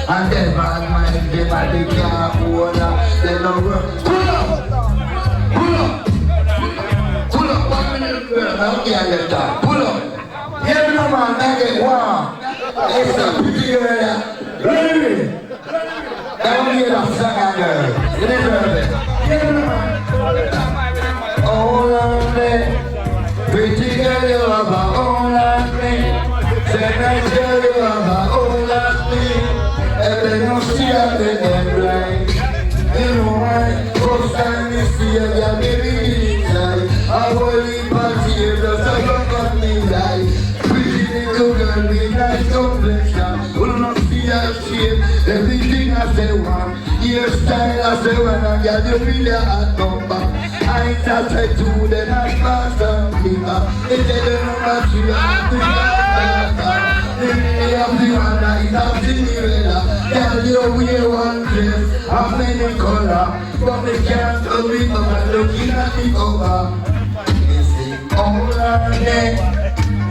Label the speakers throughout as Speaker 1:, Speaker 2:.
Speaker 1: And then bad mind, they can't hold her. They don't work. Pull up! Pull up! Pull up 1 minute, girl. I can't get that. Pull up. Yeah, no man, I get one. It's a pretty girl. Ready? That will be a song, girl. You deserve it. Yeah, no man. All of me. Pretty girl, you have a all of me. Say nice girl, you have a all of me. And they don't see how they get right. You know why? First time you see a girl, baby, inside. I will leave party, just a look on me like. Pretty little girl, be nice complexion. Will not see her shape, everything I say one. Hairstyle I say when I get you really hot number. I ain't a tattoo, then I pass some people. They say they know that you have to get they have the one night of Cinderella. Tell you wear one dress of many color, but they can't tell me about looking at the cover. They say, all of me,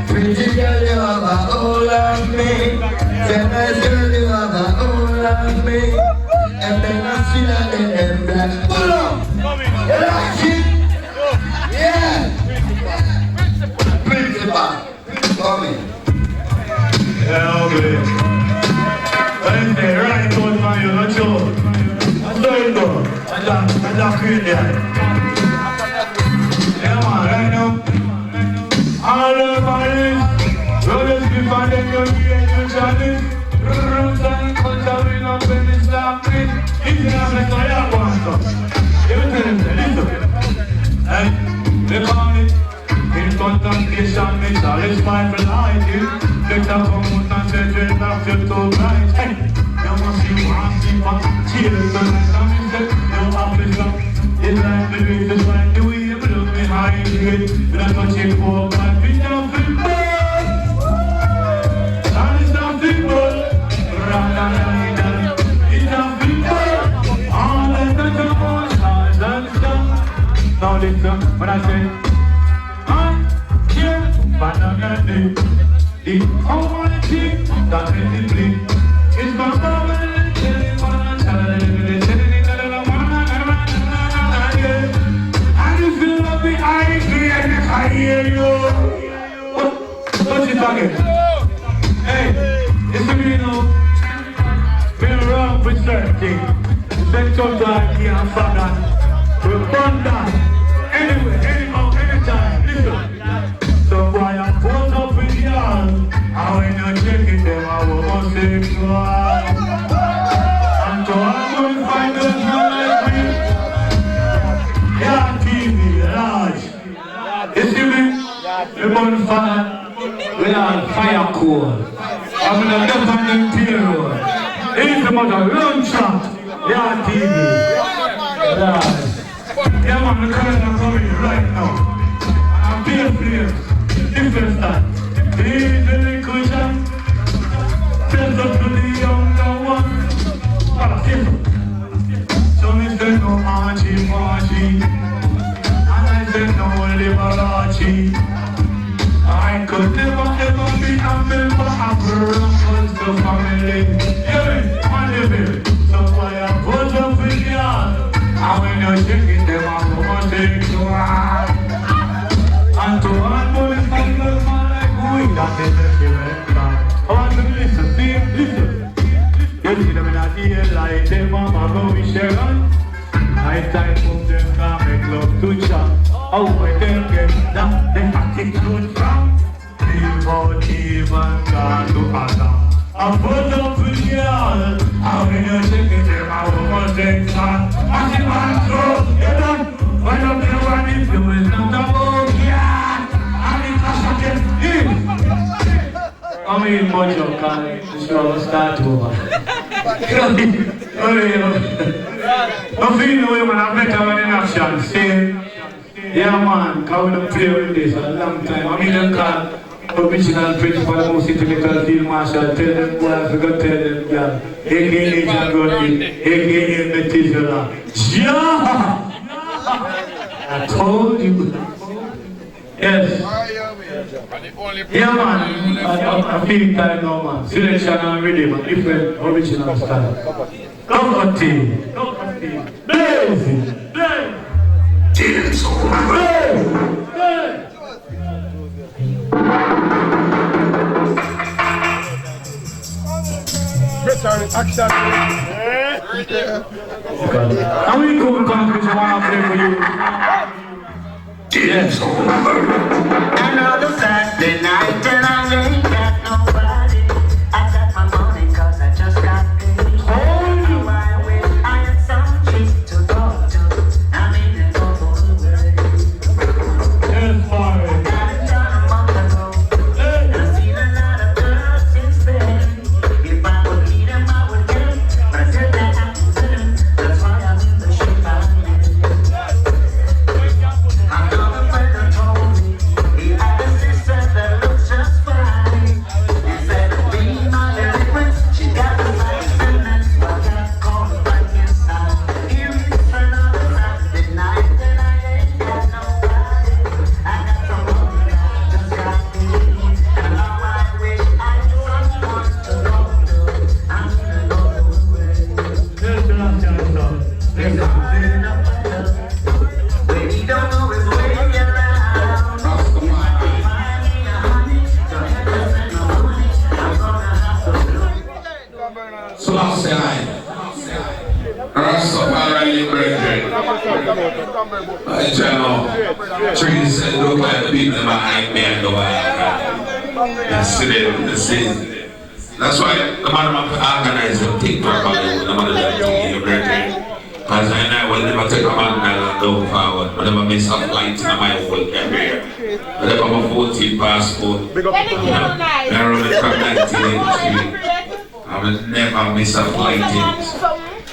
Speaker 1: pretty girl, you have a all of me. Say nice girl, you have a all of me. And then I see that in them black. Pull up! You like it? Yeah! Principal, come in.
Speaker 2: Yeah, okay. Wednesday, right out from you, not sure. I'm sorry, though. I'm not crazy. Yeah, man, right now. All the bodies, brothers, before they go to the challenge. Roots and culture, we not when it's happening. If you have like a young one, you will tell them, listen. And they call it in contemplation, it's all it's my life. Let us come out and say, just after two nights. Hey, you must see one thing, but cheers to the coming set. You have to stop. It's like the way to find the way you look behind it. You're not touching for my feet, you're free. And it's not people. Now listen, when I say I'm here, but I'm gonna do the only thing that really bleed is my mama and telling what I'm telling and you feel like me, I hear you. What's it again? Hey, it's a me now. Been wrong with certain things. Sexual drive can't find that. We'll burn that. Anyway, anyhow, anytime. Listen. So why I'm put up with y'all? And when you're checking them, I will homosexual. And so I'm going to find those men like me. Yeah, TV, large. You see me? We're going to fire. We are fire cool. I'm in a definite period. It's about a long shot. Yeah, TV. Large. Yeah, man, the colors are coming right now. I'm being players. Different style. Here's the little shot. Tells up to the younger one. So me say no archie. And I say no Liberace. I could never ever be a member of the family. Yeah, my baby. So why I put up with y'all? And when you're shaking them, I'm gonna take you out. And to all boys and girls, man, like we that is the feeling. I want to listen. You see them in a deal like them, mama, go be sharing. Night time from them, can make love to chat. Oh, I can get that, they can take good from. People even gone to Adam. I put up with y'all. And when you're shaking them, I want to take that. I see my throat, you done. Why don't you want it? You will not about yeah. And it's a second. I mean, much of the show will start over. I'm feeling the way when I'm better when in action. See? Yeah, man, because we don't play with this a long time. I mean, them call original principal, most intellectual field marshal, tell them boys, we got tell them, girl, a.k.a. John Grundy, a.k.a. Methuselah. Yeah! I told you. Yes. Yeah, man, I feel time now, man. Selection and rhythm, a different original style. Come on, team. Blaze!
Speaker 1: Dance
Speaker 3: Action.
Speaker 2: How we come countries I want to play for you?
Speaker 1: Dance
Speaker 4: Another Saturday night and I ain't got nobody. I got my money 'cause I just got paid. Oh, I wish I had some chick to talk to. I mean, it's all for the way.
Speaker 2: Yes, boy.
Speaker 4: Got it done a month ago. I've seen a lot of girls since then. If I would meet them, I would get them. But I said that I couldn't. That's why I'm in the shape I'm in. Another brother told me he had a sister that looks just fine. He said, be my deliverance. She got the light and that's why I call it right inside. Here is another Saturday night and I ain't got nobody. I got some money, I just got paid. And now I wish I had someone to go to. I'm gonna go away.
Speaker 2: Yes, last chance, sir.
Speaker 4: There's nothing up better. When he don't know his way around. If I can find me a honey, so heaven send my money, I'm gonna have to do.
Speaker 1: So last time, Rastafari brethren, I channel, trees said look like the people behind me and the white. That's it. That's why the man of organize them take properly with the man of that thing, brethren. Because I will never take a man and go forward. I never miss a flight in my whole career. I never have a 14 passport. I run from 1983. I will never miss a flight.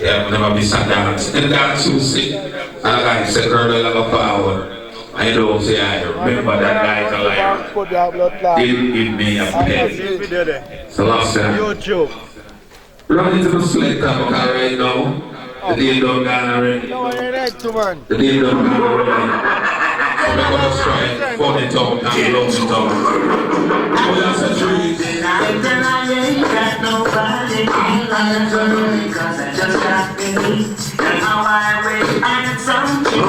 Speaker 1: Yeah, I will never miss a dance. And the dance you see, and I said, girl, I love a power. I don't say I remember that guy's a liar. Didn't give me a pen. So last time, run into the slate top right now. The deal don't gone already. The deal don't gone already. So we're gonna try and phone it out and close it out. Oh, that's a trees.
Speaker 4: Tonight and I ain't got nobody. I'm sorry 'cause I just got paid. And how I wish I had some chick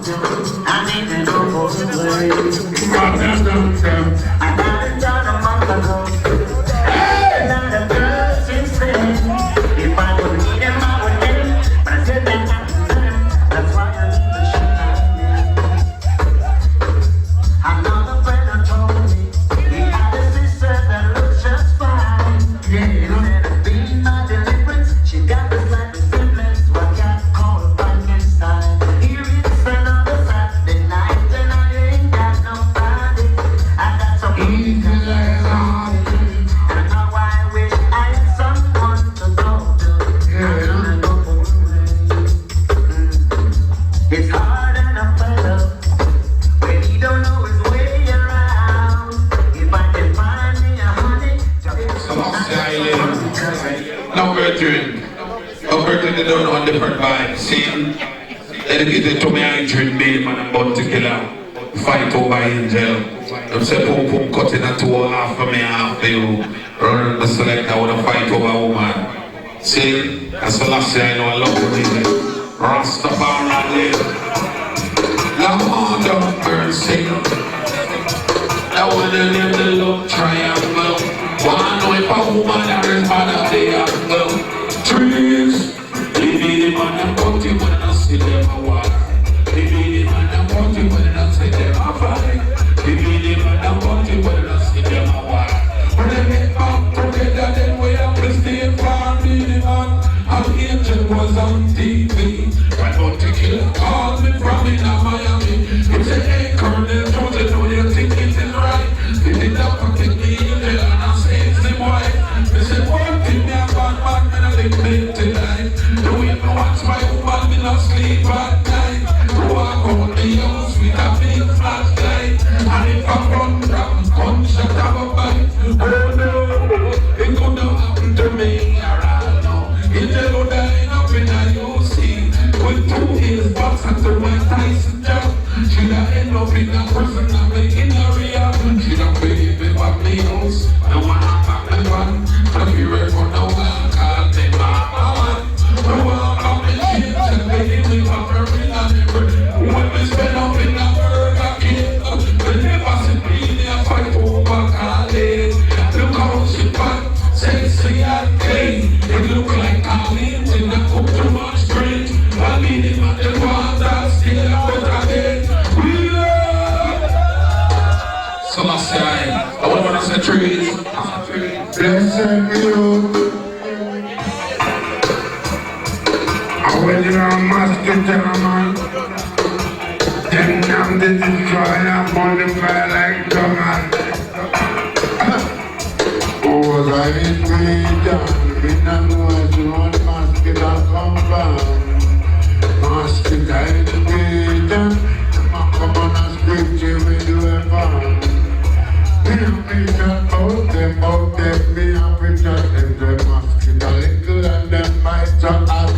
Speaker 4: to I need to go for the way. I got it done a month ago. A lot of girls since then. If I would need them, I would get them. But I said that I couldn't. That's why I need the shit I'm in. Another friend told me he had a sister that looks just fine. He said, be my deliverance. She got this like a semblance. What cat called Frankenstein. Here is another Saturday night and I ain't got nobody. I got some easy and now I wish I had someone to go to. I'm gonna go for it. It's hard and a fellow when he don't know his way around. If I can find me a honey,
Speaker 1: Now brethren, they don't know different vibes. See, dedicated to me, I drink me, man, I'm about to kill her. Fight over angel. Them say pum pum cutting a two half for me, half for you. Run the select, I wanna fight over a woman. See, that's the last thing I know, I love women. Rastafari. Lord of mercy. I wanna live the love triangle. Wanna know if a woman or is bad at the angle. Trees. Leave me the man and bounty when I see them a war. Leave me the man and bounty when I see them a fight. Leave me the man and bounty when I see them a war. When they get back together, then we have to stay far. Be the man. An angel was on TV. Right about to kill. Called me from in Miami. He said, hey, Colonel, don't you know you think it is right? He did not forget me in there and I say it's the wife. He said, one thing me a bad man, me not live late tonight. Do you know what's my woman, me not sleep at night. Walk out the house with a big flashlight. And if I run from gunshot, have a bite. Oh no, it could have happened to me. Alright now, it never dying up in a UC. With 2 years box until my Tyson job.
Speaker 2: She done end up in a prison and me in a rehab. She done pay me back me house. No one back me van. I be ready for no one. Call me mama. No one come and shit. Tell me we have her in a river. When we spend up in a Burger King, we never see me there fight over college. Look how she fat, sexy and clean. It look like Colleen did not cook too much brains. I mean him at the water, still out again. We love. So I say, I want to say trees.
Speaker 1: Blessed you. I went in a musket, man. Then I'm the destroyer, bonfire like the man. Was I in freedom? Me not know as one musket I come from. Musket I in freedom. I come on a scripture me do a farm. Me a vision out them, me a vision in the musket a little and them might have.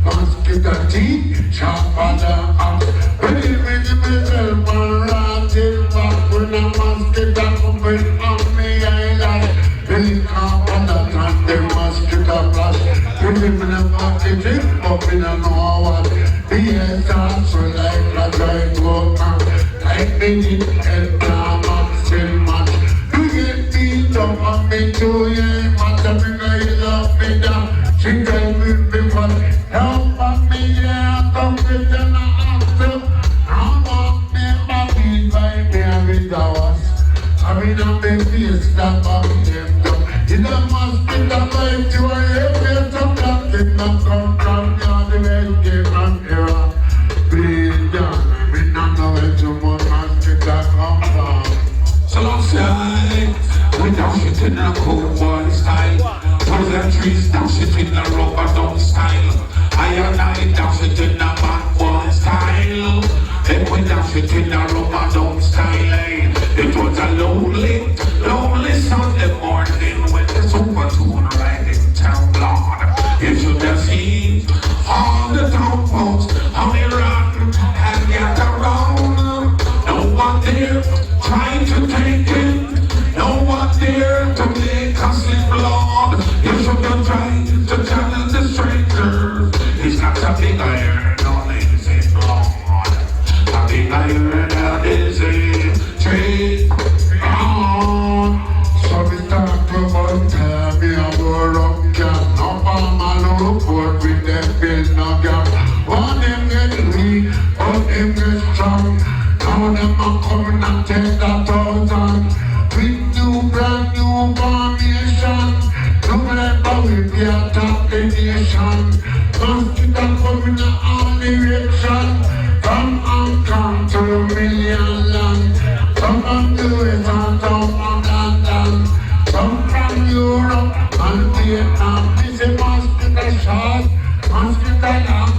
Speaker 1: Musket a teeth, sharper than axe. Believe me, myself and rotting back when a musket a coming on me island. They can't understand the musket a flash. Believe me, the musket is up in a know what. The air starts to like a dry coat man. Like me in head down and still match. You get beat up on me too, yeah, matter me know you love me down. She can with me one. Help on me, yeah, come with them after. I want me baby by me every hours. I mean, I'm a face that I'm them down. You know, must be the life to a heavy to black in the come from the way you from here. Breathe down, I mean, I know it's a more must be that come from.
Speaker 2: So long side, we down shit in a cool boy style. Put the trees down shit in a rubber down style. I and I down shit in a bad boy style. Then we down shit in a rubber down style. It was a lonely, lonely Sunday morning when the supertune right in town, Lord. You should have seen all the town folks, how they run and get around. No one there trying to take it. No one there to make us sleep, Lord. You should have tried to tell the strangers. It's not a big iron on his Lord. A big iron on his tree.
Speaker 1: So we start to about time, me a go rock camp. No farmer no report with them build no gap. One them get weak, but them get strong. Now them a coming and take 1,000. With new brand new formation. No level we be a top the nation. Musket a coming in all direction. From Hong Kong to Million Land. Some from US and some from London. Some from Europe and Vietnam. This is musket a short, musket a long.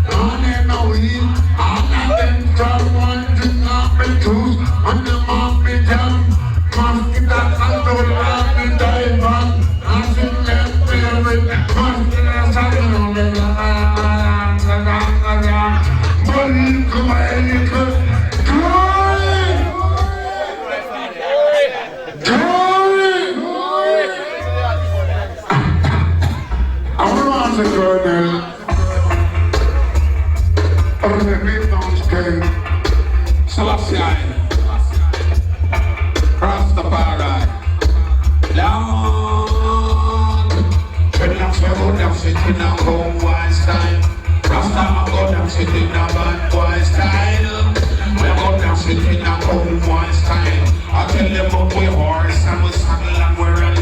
Speaker 1: None in a wheel, all of them from one drink of the juice. And them off the jam. Musket a control of the diamond. Nothing left favorite. Musket a saddle on the land. Money come a little. The colonel of the Midlands came.
Speaker 2: Selassie, Rastafari, Lord. Dreadlocks we go down shit in a home wise time. Rasta go down shit in a bad boy style. We go down shit in a home wise time. I tell them up we horse and we saddle and we run.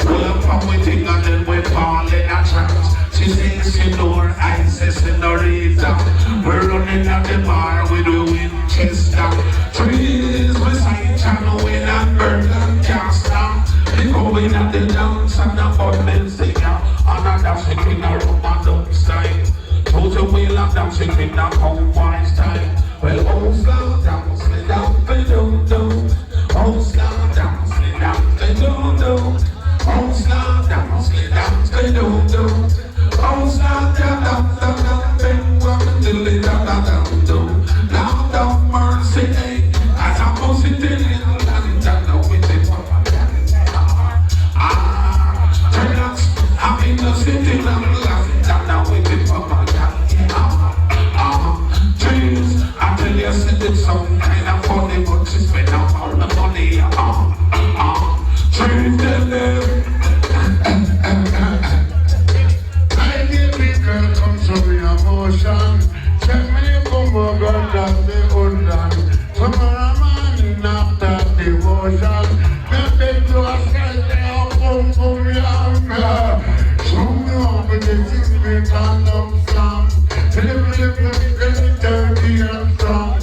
Speaker 2: We up and we ting and then we fall in a trance. She sings in her eyes, says in the reader. We're running at the bar with the Winchester. Trees beside Channel Win and Bergen Castle. They going at the dance and the button singer. And a dancing in a room and dump style. Put a wheel and dancing in a cowboy style. Well, oh, slow down, slid down, do-do-do. Oh, slow down, slid down, do-do-do. Oh, slow down, slid down, do-do-do. Oh, slow down, down, down, down, down, down, down, down, down, down, down, down, mercy. sitting and laughing, and now waiting for my God. Trees, I tell you, sitting some kind of funny, but she spend out all the money. Trees, tell them.
Speaker 1: I give me girl come show me emotion. Check me come over that the undone. Tomorrow morning after devotion, me beg you a sky there, boom boom yam. Show me how me the things me can love from. Live turkey and strong.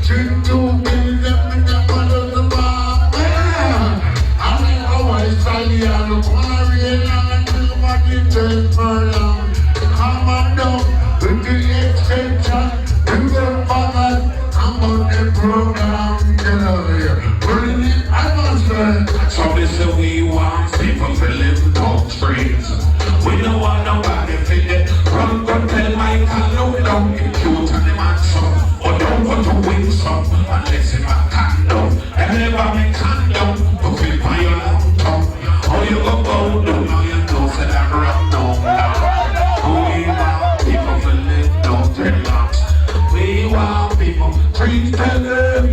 Speaker 1: Drink 2 pills and me never does the bar. I mean how I study and quarry and nobody take for long. Come on down with the extension. You will forget I'm on the program. Get over here. Bring it atmosphere.
Speaker 2: So we say we want people to live on trees. We don't want nobody to get run, go tell my no, don't get cute and the man some. Or don't want to win some unless him a condom. And never make condom, but we buy your long tongue. Oh, you go go, no, you know, say that run, no. We want people to live on dreadlocks. We want people, trees tell them.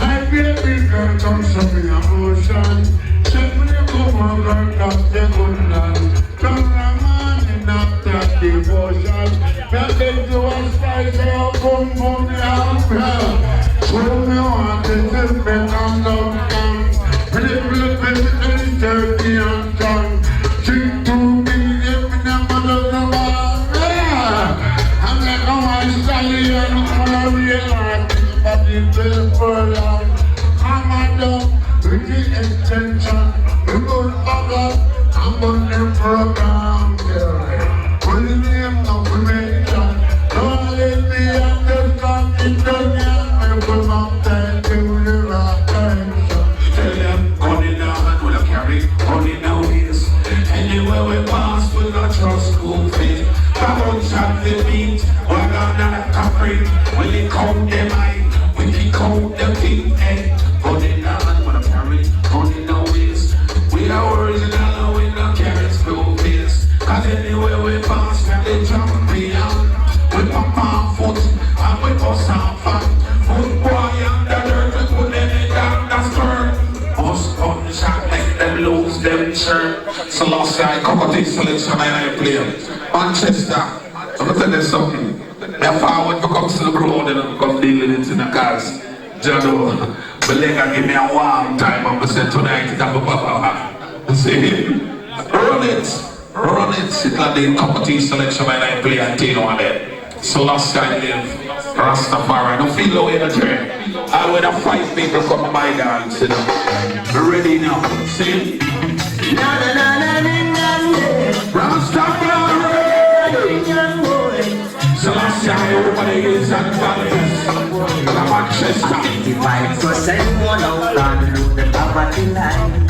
Speaker 1: I baby girl come show me emotion. Check me come over that the undone. Tomorrow morning after devotion, me beg you a sky there, boom boom yam. Show me what it is me can love from. Live turkey and tongue. Drink 2 billion, me never does the bar. I'm like how I study and quarry and nobody take for long. Come on down with the extension. You go forget I'm on the program. Put the name of the nation. Don't let me understand it done yet. Me put my time to the attention.
Speaker 2: Tell them, money now and we'll carry money now is. Anywhere we pass, we'll not trust school fees. Come on, shot the beat, we're gonna capri. Will it count them eye? Will it count the king? Money now and we'll carry money now is. We are original and we don't carry school fees. Cause anywhere we pass, we're the champion. We pump our foot and we bust our fat. Foot boy and the dirt, we put them in the skirt. Us gunshot make them lose them shirt. So last year I covered this selection and I play Manchester. I'm gonna tell you something. They're forward for comes to the road and come deal with it in the cars. Jado, but they can give me a warm time. I'm gonna say tonight it's a papa. See? Run it. It's like the competition selection and I play and Tino on it. So last year I live Rastafari. Don't feel low energy. I would have 5 people come to my dance, you know. Ready now, see? Rastafari! So last year everybody is at Paris. Manchester.
Speaker 4: 85% more now than the poverty line.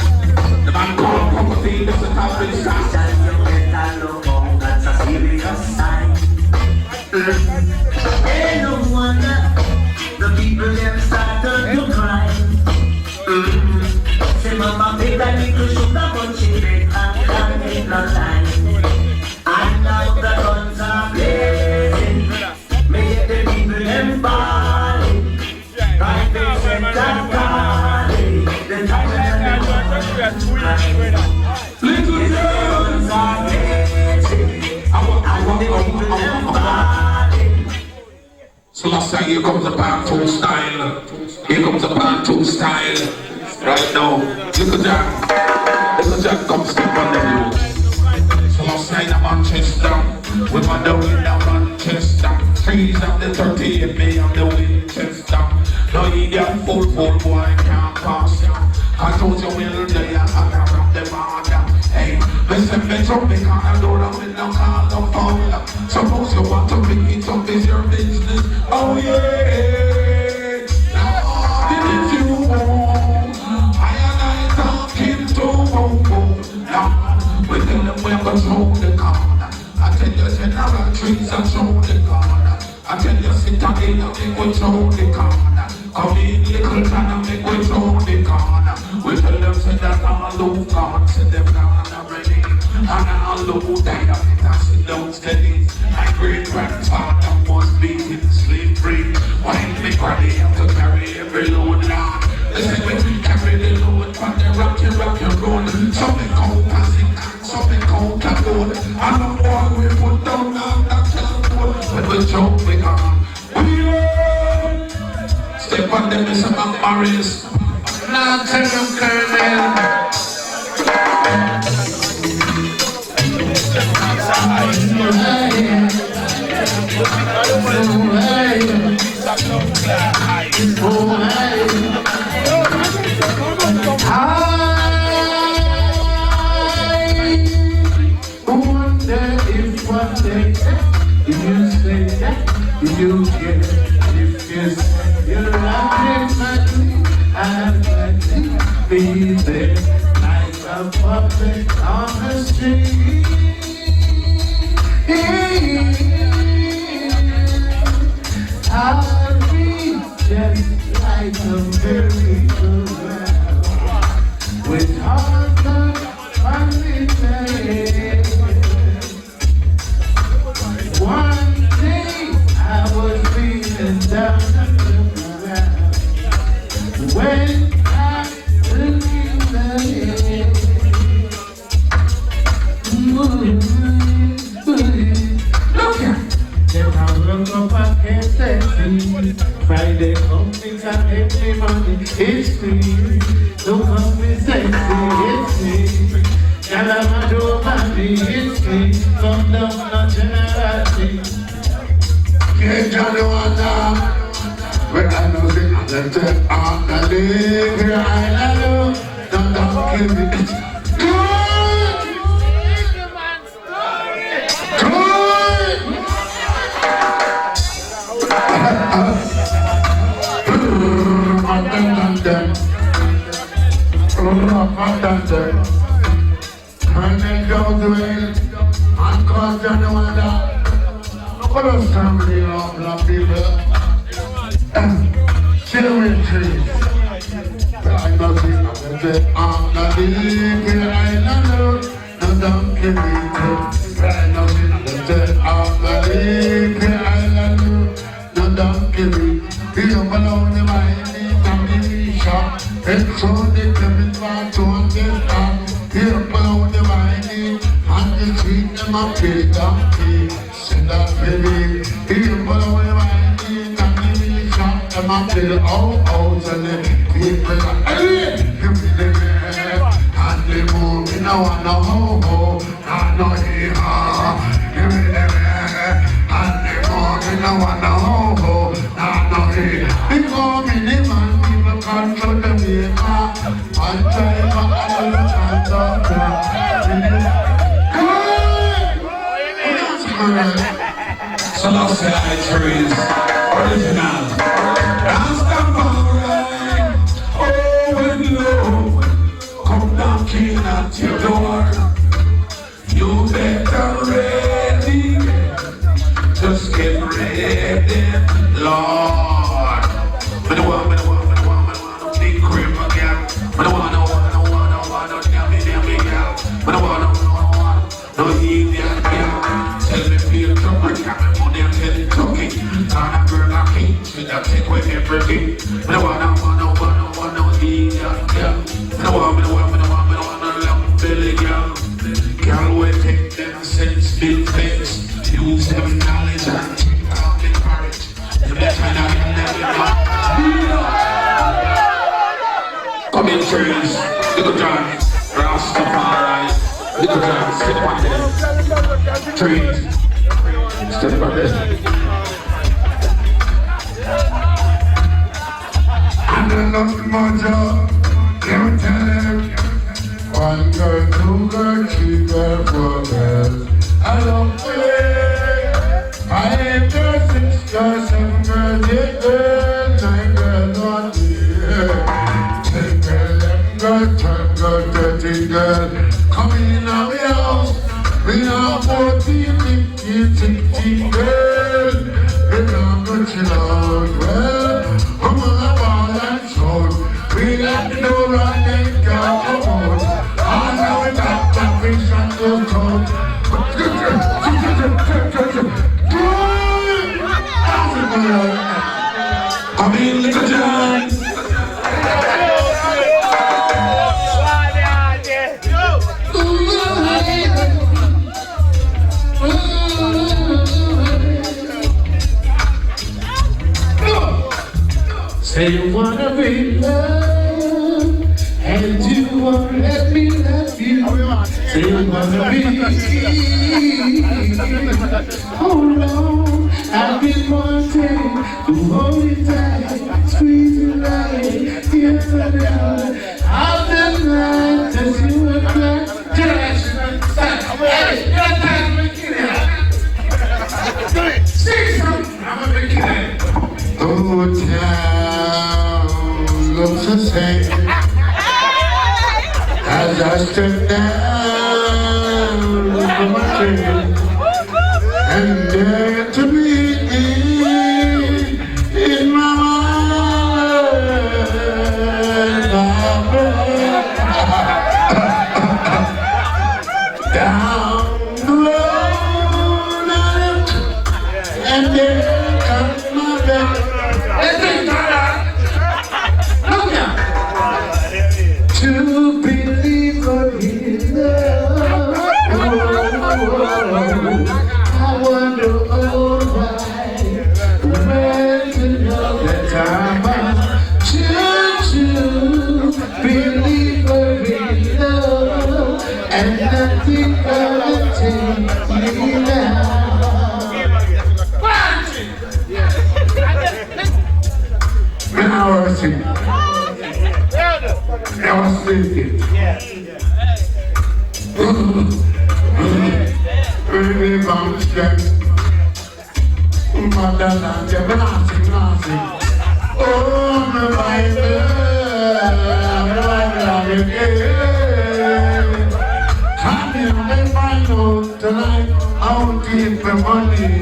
Speaker 2: The man called property, this is how we start.
Speaker 4: That you get along, that's a serious sign. Ain't no wonder the people them started to cry. Say mama made a little sugar but she made and in the line. And now the guns are blazing, make the people them balling. Right they said that calling, the time and
Speaker 2: Little
Speaker 4: the guns are blazing, and the people them balling.
Speaker 2: So last time here comes the part 2 style. Here comes the part 2 style. Right now, little Jack comes step on the view. So last night in Manchester, with my dough in Manchester. Trees of the 38 me on the Winchester. No idiot full boy can't pass ya. I told you will day I got around the border. Hey, listen me Jamaica and do them with no call no phone. Suppose you want to pick it up, is your business. Oh yeah. Now did you want? I talking to now we tell them we're gonna show the corner. I tell you general trees and show the corner. I tell you sit down in and make we show the corner. Come in little man and make we show the corner. We tell them say that all who gone, say them gone already. And all who died of it, I sit down steady. My great grandfather was beaten slave free. While me granny have to carry every load down. They say when we carry the load from the rocky road, something called passing, something called the road. And the boy we put down on that road, but we jump we gone. Step on them is among barriers. Now tell them Colonel.
Speaker 1: I wonder if one day you say that you get, if you say you're laughing at me, I'm letting be there like a puppet on the street. I'll be just like a merry-go-round with all the funny things. One day I was feeling down on the ground when I looked in the air. Look here. Then I look up and can't say Friday comes and every money is free. Look up and sexy, it's me. Girl, I'm a dope and it's me. Come down on generosity. Yeah, Johnny Wanda. When I know the other day, I'm the living I know. Don't give me it. And they go to it and cause Johnny Wanda. What a family of black people. Children trees. But I know the other day I'm not leaving island road. No donkey meeting. But I know the other day I'm not leaving island road. No donkey meeting. We don't belong to my family shop. It's so they come in back to understand. Here below the mining and the street them a pay donkey. Send that baby. Here below the mining and the shop them a pay all out and the people are hey, give me the man and the move. Me no want no ho-ho, and no hee-ha. Give me the man and the move. Me no want no ho-ho, and no hee-ha. Because me the man people control the maker. One time I look at the
Speaker 2: So now say I trees, original. Rastafari, oh when love come knocking at your door, you better ready, just get ready, Lord. Me no want big cream again. Me no want no yummy girl. Me no want no Indian girl. Tell me feel trouble, can't me money and tell it talking. And a girl a king, she da take away everything. Me no want no Indian girl. Me no want no long belly girl. Girl we take them sense, big things, use them knowledge and take out the courage. You better not never. Come in trees, little John, Rastafari, little John, sit on them. Trees, sit on them.
Speaker 1: And I love my job, let me tell them. One girl, two girl, three girl, four girls. I don't play. 5 girls, 6 girls, 7 girls, 8 girls, 9 girls, 1 year. 10 girls, 11 girls, 12 girls, 13 girls. Come in our house. We are 14, 15, 16 girls. We don't go chill out well. Come on, ball and soul. We got the door right there.
Speaker 2: Come in, little John.
Speaker 1: Say you wanna be loved, and you wanna let me love you. Say you wanna be. Hold on, I've been wanting to hold you tight, squeeze you right, feel the love. I've been blind since you were blind. Generation son. Hey, you're time to make it. Say something, I'm gonna make it. Oh, town looks the same as I step down from my train, and there to meet me in my mind. Down the road I look, and there comes my baby. To believe in love, I wonder why, when to know that I'm to believe in love, and nothing gonna take me now. Now I see. Now I see. Baby, I'm stressed. Madonna, nothing. Oh, my love, come here, make my note tonight. I'll keep the money.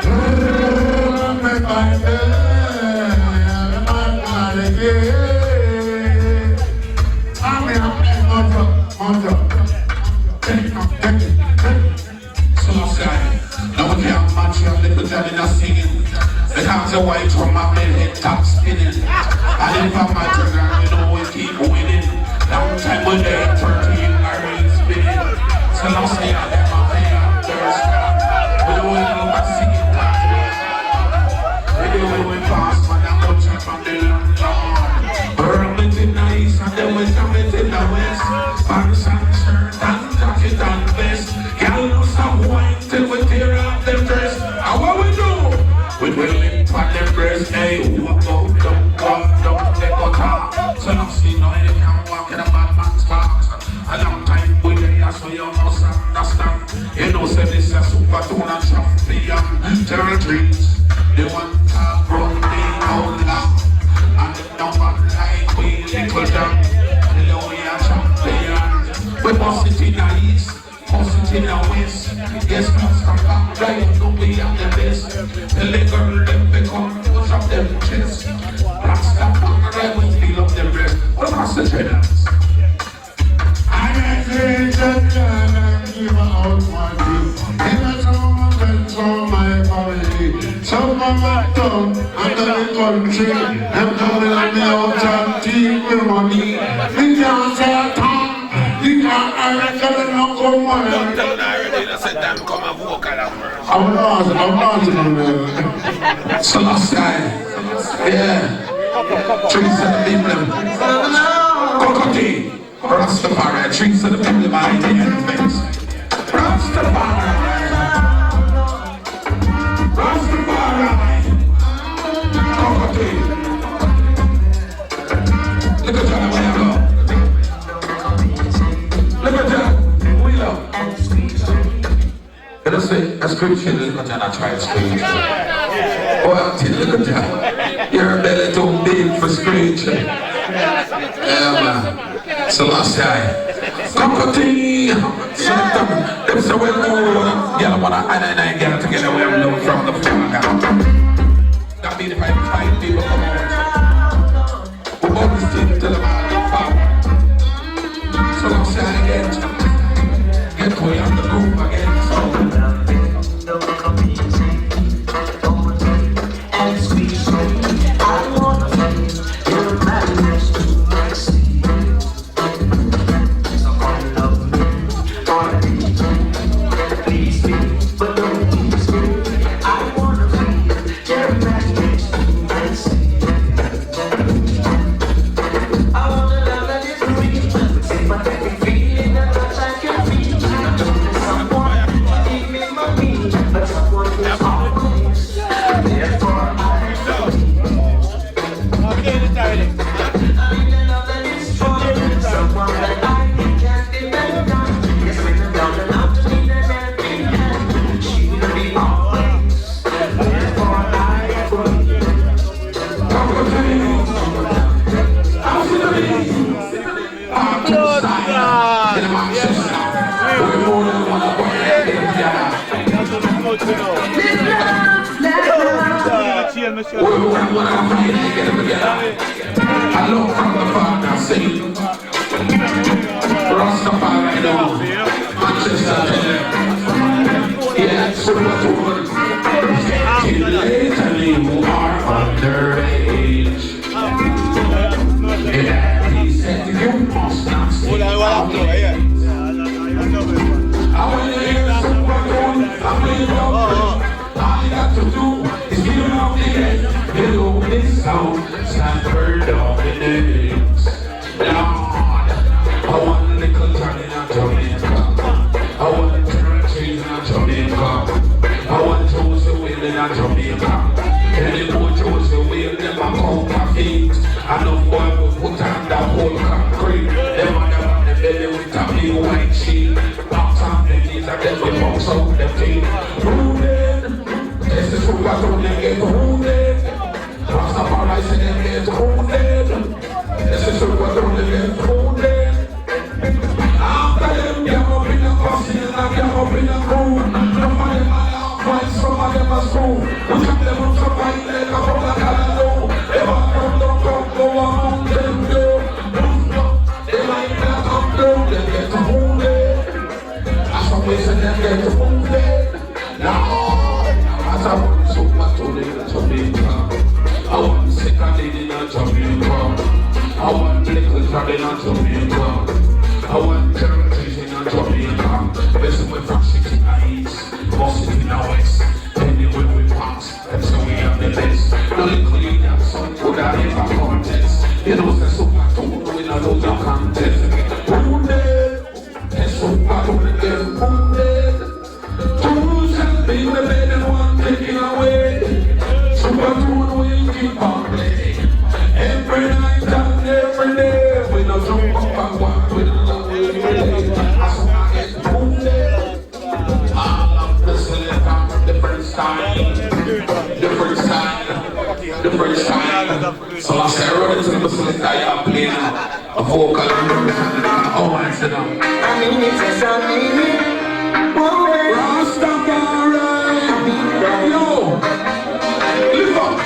Speaker 1: Oh, make my love.
Speaker 2: Now we can't match your little daddy not singing. Because the white from my head top spinning. And if I'm matching her, you know we keep winning. Long time when they 13, I ain't spinning. So now say I let my hand thirst. We don't know what singing that. We do it with fast, man, I'm going to check on the land. Burlington in the east and then we jump it in the west. Pants and shirt and jacket and vest. Y'all know some wine till we tear out them dress. And what we do? We will lift on them breast. Hey, walk out, don't let go talk. So now see no you can walk in a bad man's box. A long time we there, so you must understand. You know say this a super tune and champion territories. They want to run the whole long. And they don't want like we little down. We are champion. We must sit in the east, must sit in the west. Yes, must come back right, no we are the best. Tell the girl them become push up them chest. Rasta on the right, we feel up them breast. What about the trainers?
Speaker 1: I say that I give out my dream. In a song and for my family. Some of my tongue under the country. And coming on the outside team with money. We can't say a tongue. You can't actually not come on.
Speaker 2: Don't tell already, I said them come and vocal at first.
Speaker 1: I'm not on
Speaker 2: So last guy, yeah. Trees of the people. Cocotte. Rastafari, trees of the people behind the entrance. Rastafari. Cocotte. Look at John, where you go. Look at John, we love. Can I say a scripture? Look at John, I try to screech. Oh, I'm telling you, look at John. Your belly too big for screeching. Yeah, man. So last guy, Cocotte, so them say well no, y'all wanna and get together where we look from the floor. That be the five people come out. We always take to the power. So last guy again,
Speaker 1: I love from the father, sing. Rastafari, no. Manchester, yeah, super tour. Later, you are underage. Yeah, he said you must not stay out. I want to hear super tour. All you got to do is get off the edge. You know this sound, Stanford of the names. Lord, I want a little turn in Jamaica. I want trees in Jamaica. I want toes to wheel in Jamaica. Any more toes to wheel, them a count of feet. I know boy will put on the whole concrete. Them on the belly with a big white sheet. Bounce on the knees and then we bounce out the teeth. Rooted, this is who I told them get rooted. Rastafari said them get rooted. This is who I told them get rooted. After them get up in the bus and get up in the room. No matter how fight, some of them are school. We come them up to fight like a whole lot of low. They want to go on them go. They like that up low, they get wounded. That's what we say them get wounded. Now, as I want so much to live to me. I want second lady in Jamaica. I want little daddy in Jamaica. I want territories in Jamaica. Best way from 69 east, most in the west. Anywhere we pass, that's how we have the best. No little leader, some good at ever contest. You know, say super tune, we not lose a contest. Wounded, and super tune again, wounded. Two shall be the bed and one taken away. Super tune, we keep on playing. Every night and every day, we don't jump up and walk with love. As soon as I get wounded, all of the selectors, different style, different style, different style. So I say, run into the selector, you're playing a vocal and oh, I said,
Speaker 4: I mean, it's a meaning.
Speaker 1: Rastafari, yo, live up.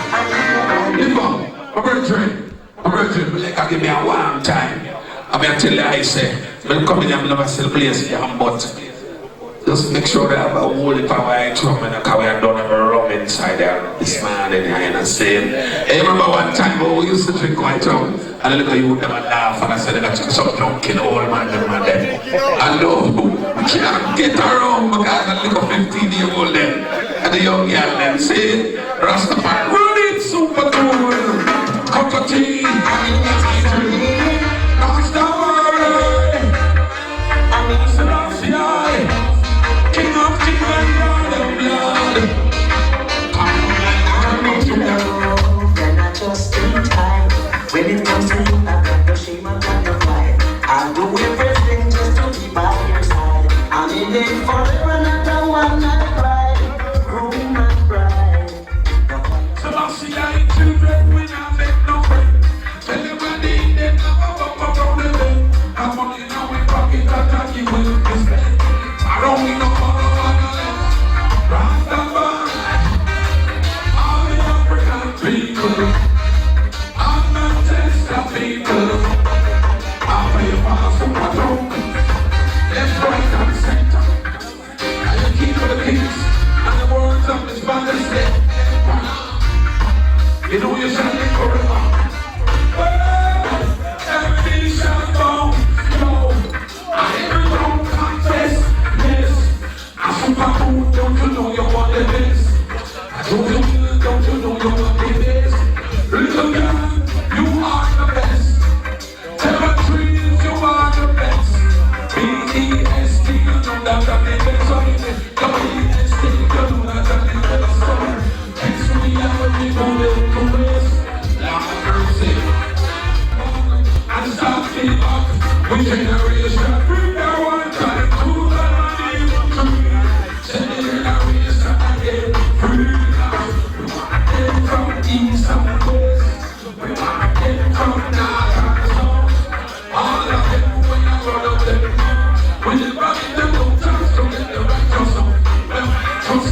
Speaker 1: I'm virgin, like I give me a one time. I'm going to tell you, I say, when come in, I'm never sell place here, but just make sure that I have a whole heap of white rum and we are done have a rum inside there. This man in here and saying, hey, remember one time when we used to drink white rum and I look at you them and laugh and I said, they're some drunken old man them and them. I know, we can't get around because I look at 15-year-old them and the young girl them say, Rastafari, run it, super cool. Cup of tea, Rastafari, Selassie, King of King and Lord of Blood.
Speaker 4: You're not just in time. When it comes to you, I've got no shame, I've got no pride. I'll do everything just to be by your side. I'm in it forever, not a one-night ride. Room and bride.
Speaker 1: Selassie, children, we not make no friend. Tell everybody they never up around the bend. I'm only now in pocket that I give you this bed. I don't need no more on the left. Rastafari, all the African people, all the Testa people. After you pass on my tongue, left, right, and center. And you keep the peace and the words of this father said. You know you shall live forever. Every knee shall bow, no. Every tongue confess, yes. I super cool, don't you know you want the best? Don't you know you want the best? Little girl, you are the best. Territories, you are the best. B-E-S-T, you know that I'm the best. W-E-S-T, you know that I'm the best. We are the and stop the up. We generation bring the one time to the money. Generation again, free love. We want them from east and west. We want them from north and south. All of them, we are all of them. We never get them no chance to get the right to sound. Just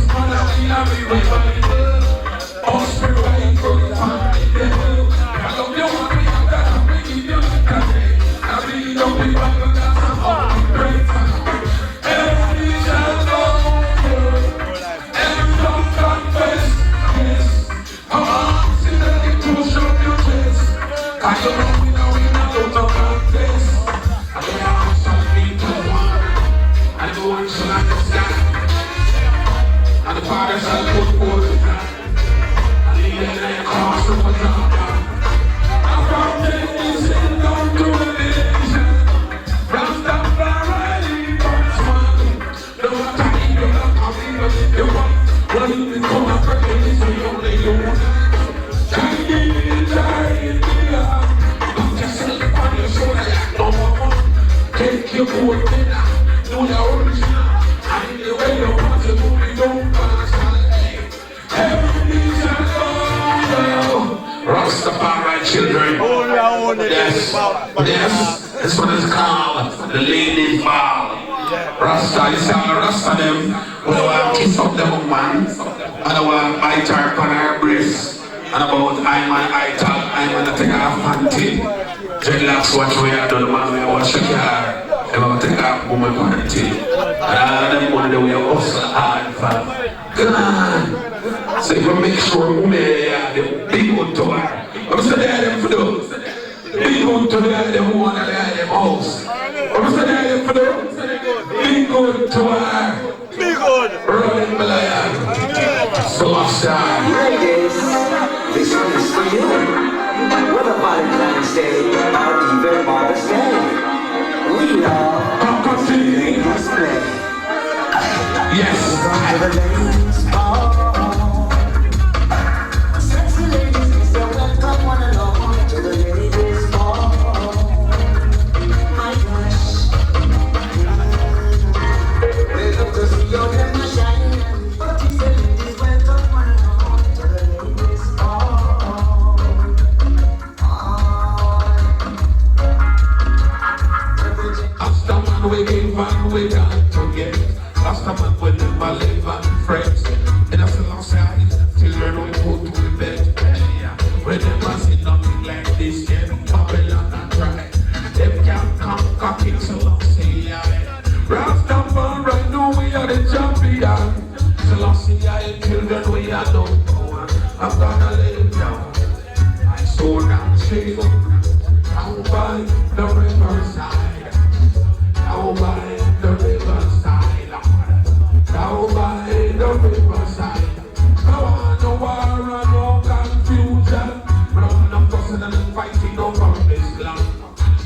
Speaker 1: Yes, this one is called the Ladies Ball. Rasta, you see all the Rasta them, we want to kiss up the woman, and I want to bite her on her breast, and about I'm an eye tag, I'm going to take off panty. Dreadlocks watch we are doing, the man we watch the car, I'm going to take off woman panty. And all of them want to do we hustle hard for. Come on. So if we make sure women are the big one to her. I'm saying they are them for those. Big one to them one and they are them house. I'm saying they are them for those. Big good to her. Big good. Rolling Malayan. Celestia.
Speaker 4: Ladies, this one is for you. Whether Valentine's Day or even Mother's Day, we love this play.
Speaker 1: Yes.
Speaker 4: To the ladies, sexy ladies, we say welcome one and all to the ladies' ball. My gosh, we love to see your dimmer shine. But we say ladies, welcome one and all to the ladies' ball.
Speaker 1: That's the man we give and we got to get. That's the man we never live and friends. And that's the last side. Children we put to the bed. Yeah. We never see nothing like this yet. Babylon and try. Them can't conquer King Selassie. Rastafari right now we are the champion. Selassie and children we are no power. I'm gonna lay it down. My soul and shame. Down by the riverside. Down by the riverside. Down by the riverside. No one, no war, and no confusion. No one, no fussing and fighting over this land.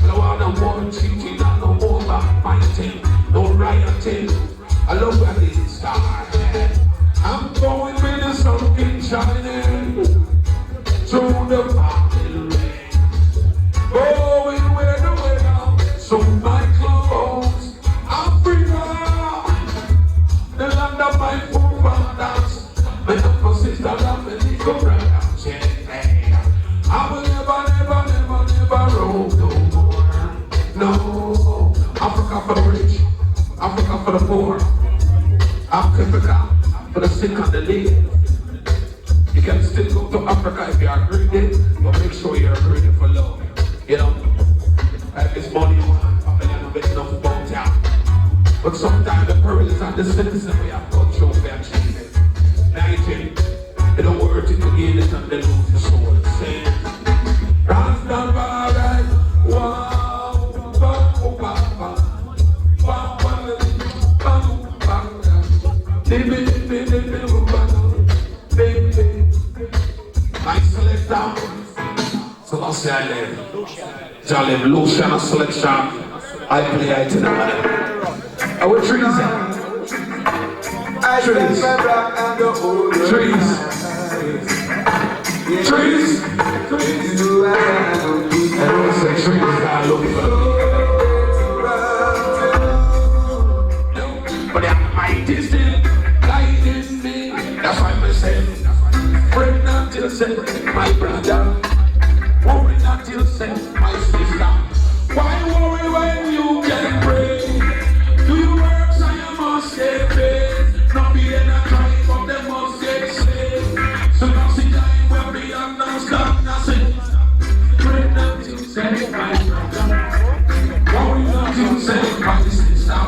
Speaker 1: No one, no more cheating and no more backbiting. No rioting. I love where this started. I'm going with the sun keep shining through the valley. Going where the weather, so my clothes, Africa, the land of my forefathers, my number sister, and my little brothers, yeah. I will never, never, never, never roam no more. No, Africa for the rich, Africa for the poor, Africa for the sick and the lame. You can still go to Africa if you are greedy, but make sure you're greedy for love. You know, like this money, family, and a bit enough about ya. But sometimes the pearls and the citizen we have gone through for achievement. 19, they don't work it to gain it and they lose your soul. Say, Rastafari, wow, wow, wow, my selector, Selassie I live. Jalim, Lucian and selection. I play it in the manner. Our trees. Trees. Everyone say trees. I love you. But the Almighty still guiding me. That's why I say, pregnant till say, my brother. Worry not till say, my sister. Why worry when you can pray? Do you work so you must get paid? Not be in a tribe but they must get saved. So now see time where we have no stop nothing. Pregnant till say, my brother. Worry not till say, my sister.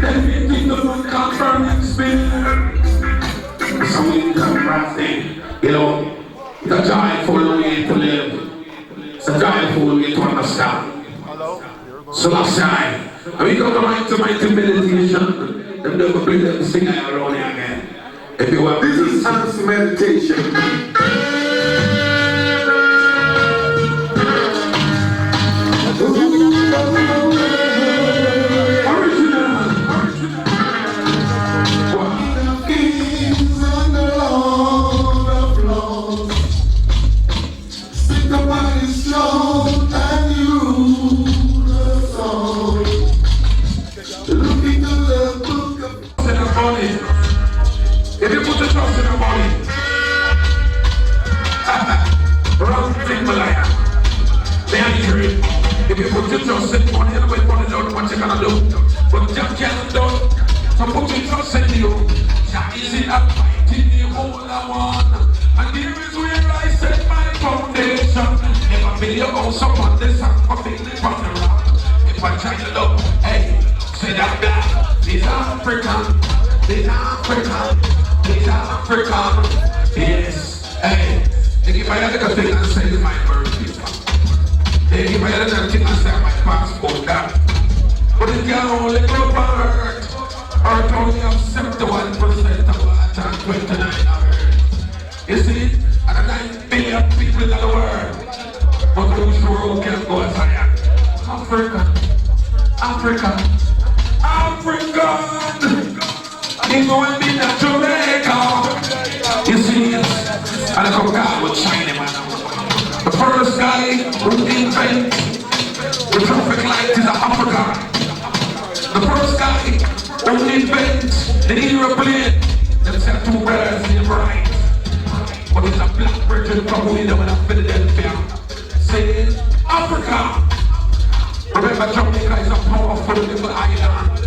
Speaker 1: Everything the one can burn and spin. So we come rapping, you know, the joyful way to live. It's a joyful way to understand. So last time, I mean, go to my meditation, and never bring them singing around here again. If you want, this is Hans meditation. If you put the trust in the money, wrong thing, Malaya. They are free.
Speaker 2: If you put your trust in money and wait money down, what you gonna do? But Jah can't do. So put your trust in you. Jah is in that fighting the whole one. And here is where I set my foundation. Never feel your own someone this and for feeling from the rock. If I try to look, hey, say that black. These African, these African, these African. Yes, hey. They give my other thing and say my birthday. They give my other thing and say my passport that. But it can only go for Earth. Earth only have 71% of water and 29 of Earth. You see, and 9 billion people in the world. But who's the world can go as higher? Africa, Africa, African. They go and be the Jamaica. You see, and I come down with China, man. The first guy who invented the traffic light is Africa. The first guy who invented the aeroplane. Them said two brothers in right. But it's a black British from Window in Philadelphia. Saying Africa. Remember, Jamaica is a powerful little island.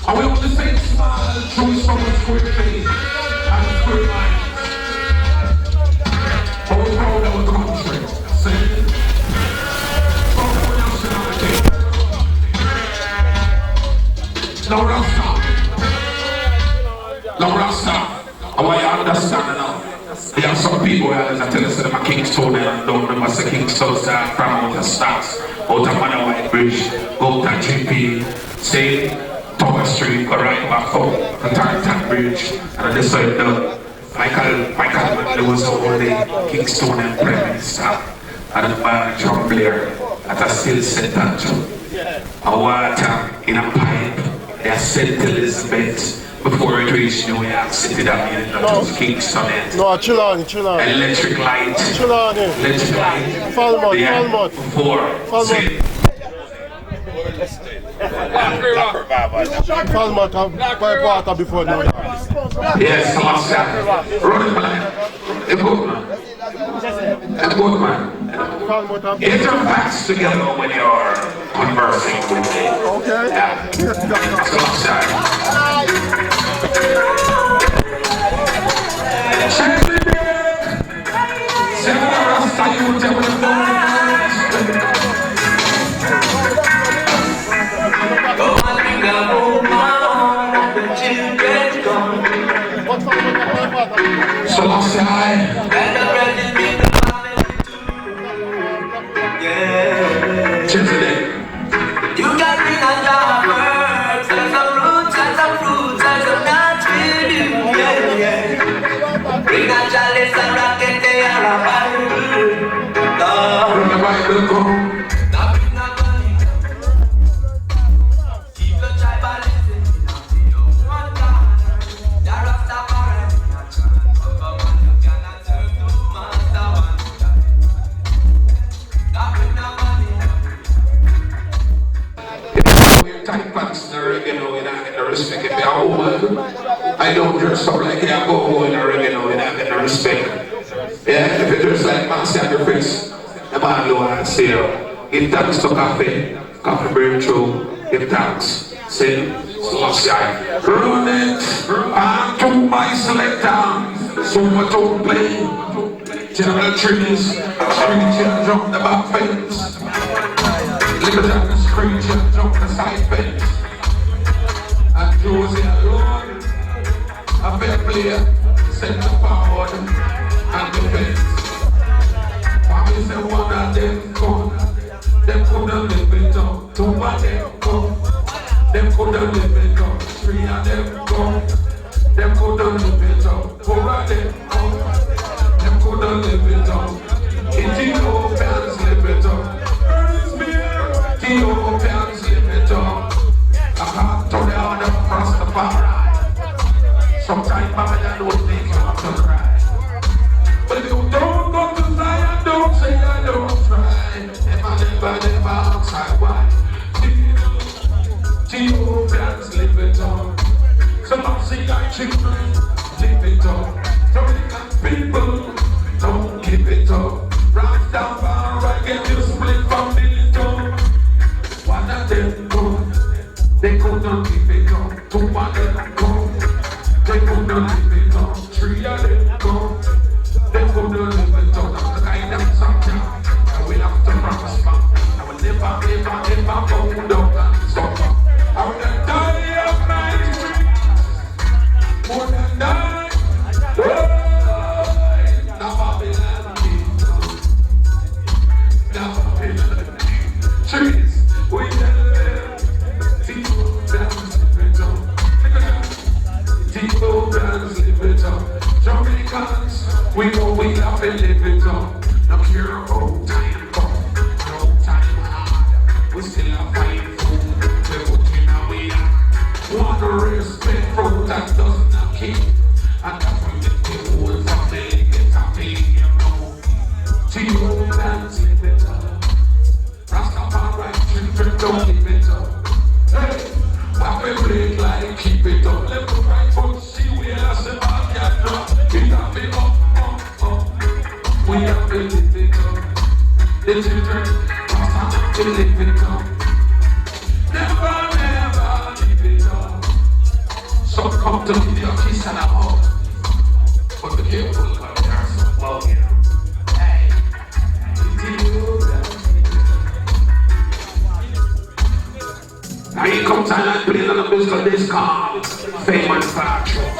Speaker 2: And we only say small through some square faith and square mind. But we're proud of our country. Say, proud of our nationality. Now Rasta. Now Rasta. I want you to understand now. There are some people that tell us that I'm a Kingston and don't remember the Kingston start from out of Stars, out of Manor White Bridge, go to GP, say Tower Street, go right back up, the Tartan Bridge, and this side the Michael was the only Kingston and Prime Minister, and the man John Blair that are still set that a water in a pipe, they are sent to Elizabeth. Before it reached New York City, that means that was Kingston.
Speaker 3: No, chill on.
Speaker 2: Electric light.
Speaker 3: Chill on.
Speaker 2: Electric light.
Speaker 3: Falmouth. Falmouth, by water before now.
Speaker 2: Yes, Master. Run it, man. A good man. A good man. Get your facts together when you're conversing with me.
Speaker 3: Okay.
Speaker 2: Yeah. So, Master. So
Speaker 4: You got me on your words, and some roots, and some nuts will do, yeah. Bring a chalice and rocket, they are a Bible.
Speaker 2: the Bible go.
Speaker 4: Keep the tribalism in the one God. There are Rastafari, you cannot serve two master one.
Speaker 2: Tight pants in the reggae now, you're not getting the respect. If you're old, I don't dress up like you go in the reggae now, you're not getting the respect. Yeah, if you dress like Massey and your face, the man low and say, give thanks to coffee bring through, give thanks. Say, run it, and to my selector, so much to play. General trees, screech jump the back fence. Little Jack screech jump the side fence. And Josie alone, a fair player, center forward and defense. Family say one of them gone, them couldn't live it up. Two of them gone, them couldn't live it up. Three of them gone, them couldn't live it up. Four of them gone, them couldn't live it up. Ethiopians live it up. Ethiopians live it up. I can't turn down the Rastafari. Sometimes Mama Dad would make you have to cry. But if you don't go to Zion, don't say I don't try. Never outside why. Ethiopians live it up. Some of see our children live it up. Jamaican people don't give it up. Rock down, right, get you split from the little. couldn't keep it going. Two of them go. They couldn't keep it going. Three of them go. They couldn't keep it going. The kind of something. And we have to prosper. I will never go down. So I will die of my dreams. More than die. Now Babylon kingdom. Now Babylon kingdom. Trees, we live. People dance, live it up. People dance, live it up. Jamaicans, we know we have to live it up. No care about time come, no time hard. We still have fight food. We put in our way. Want to respect fruit that does not keep. And that's why the whole family get happy, you know. People dance, live it up. Rastafari children don't live it up. Hey, what we break like keep it up. Let me right foot see where I say I can drop. We have it up. We have to live it up. The children must have to live it up. Never live it up. So come to me, your kiss and a hug. But be careful, because there's some love here. Hey, now here comes Thailand, putting on the musical disc called Fame Manufacturer.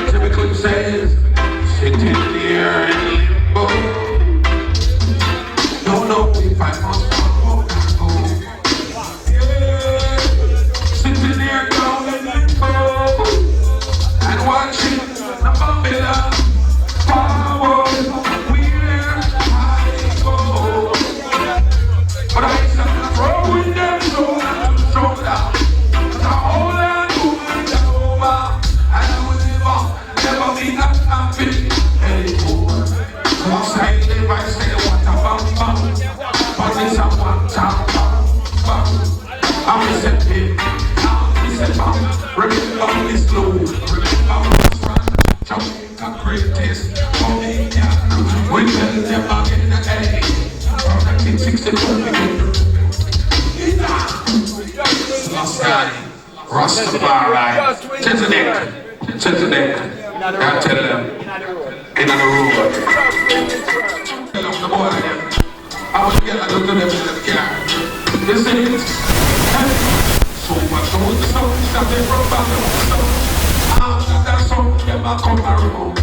Speaker 2: Typically says, sitting there in limbo. Don't know if I must go or go. Yeah. Sitting there down in limbo and watching the Babylon forward where I go. But I start throwing them shoulder. Remember this slow, remember this run, Jamaica greatest, we tell them again the A, from 1962 Rastafari, Chesanek, I tell them, in the room, tell them the boy, I want to get to them in the car, you see it? So much on the song that they brought back on the song. After that song, never come around.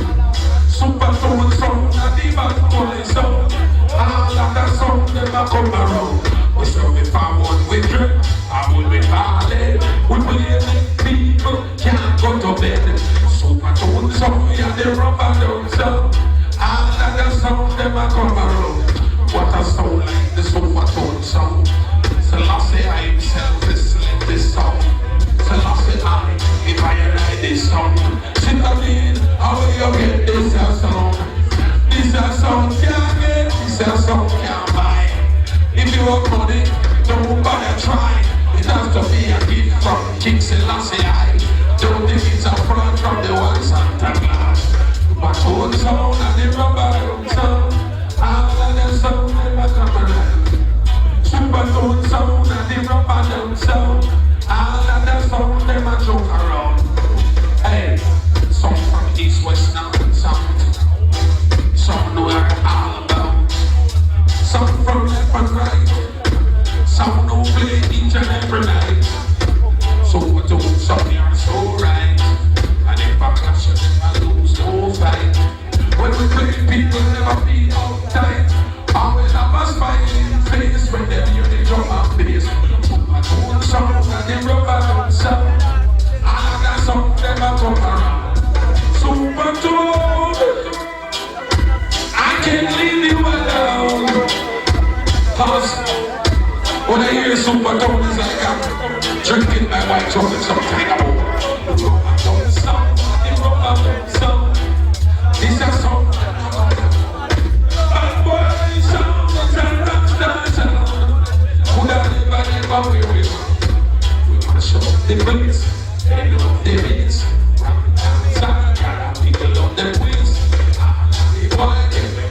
Speaker 2: Super on the song that they back on the song. After that song, never come around. We show me forward with drip, I will be ballet. We believe people can't go to bed. Super on the song, yeah, they run back on the song. After that song, never come around. What a sound like the super tone song. So last say I himself is this song. So last say I, if I write this song, sit down in, how you get this song? This song can't get, this song can't buy. your money, don't bother try. It has to be a gift from King Selassie I. Don't think it's a front from the one Santa Claus. My own sound and the rubber sound. All of them sound never come around. Super tone sound and the rubber sound. All of them sound never joke around. Hey, some from east, west, north and south. Some know where all about. Some from left and right. Some don't play each and every night. So I don't some are so right. And if I clash with them, I lose no fight. When we play, people never feel uptight. Always have a smiling face when they hear the drum and bass. I don't sound and the rubber don't sound. All of that sound never come around. Super tone, I can't leave you alone. Cause when I hear super tone, it's like I'm drinking my white chocolate sometime more. Don't sound, the rubber don't sound. This is a song. Bad boy sound, it's a rockstar sound. Could I never we mash up the place. They love the beats. People love the quiz. The boy get me